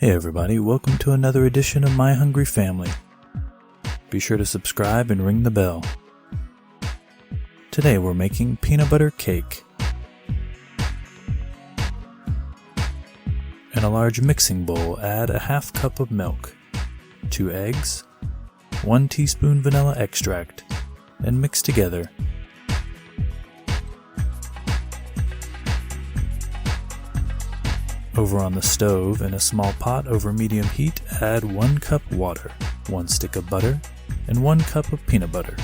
Hey everybody, welcome to another edition of My Hungry Family. Be sure to subscribe and ring the bell. Today we're making peanut butter cake. In a large mixing bowl, add a half cup of milk, 2 eggs, 1 teaspoon vanilla extract, and mix together. Over on the stove, in a small pot over medium heat, add 1 cup water, 1 stick of butter, and 1 cup of peanut butter.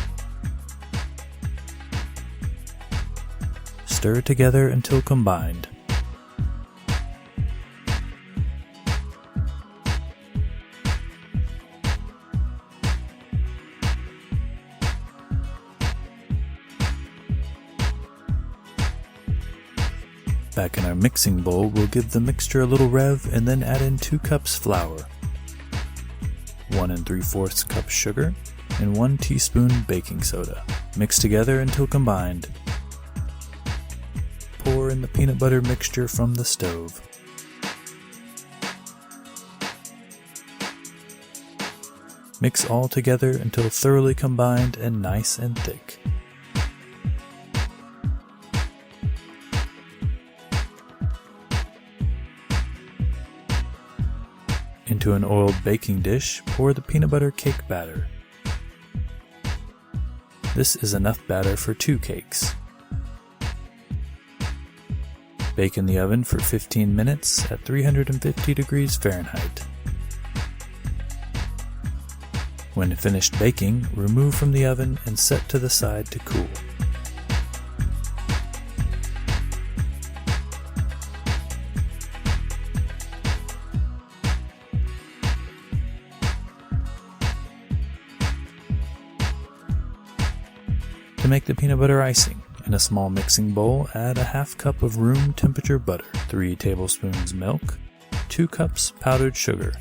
Stir together until combined. Back in our mixing bowl, we'll give the mixture a little rev and then add in 2 cups flour, 1 3/4 cup sugar, and 1 teaspoon baking soda. Mix together until combined. Pour in the peanut butter mixture from the stove. Mix all together until thoroughly combined and nice and thick. Into an oiled baking dish, pour the peanut butter cake batter. This is enough batter for 2 cakes. Bake in the oven for 15 minutes at 350 degrees Fahrenheit. When finished baking, remove from the oven and set to the side to cool. To make the peanut butter icing, in a small mixing bowl, add a half cup of room temperature butter, 3 tablespoons milk, 2 cups powdered sugar,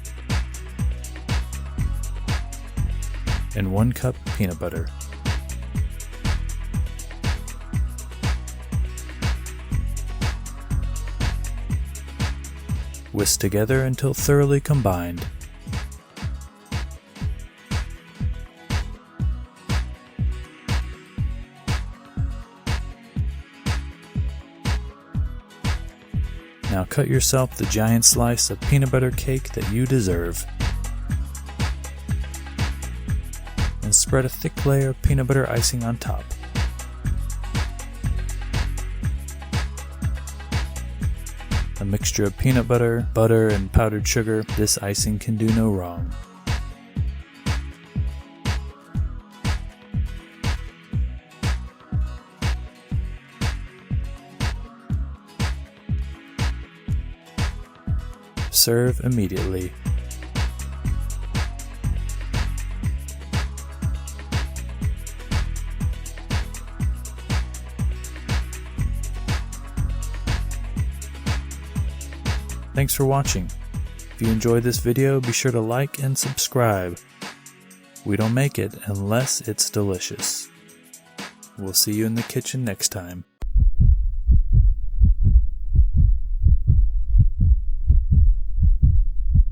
and 1 cup peanut butter. Whisk together until thoroughly combined. Now cut yourself the giant slice of peanut butter cake that you deserve. And spread a thick layer of peanut butter icing on top. A mixture of peanut butter, butter, and powdered sugar, this icing can do no wrong. Serve immediately. Thanks for watching. If you enjoyed this video, be sure to like and subscribe. We don't make it unless it's delicious. We'll see you in the kitchen next time.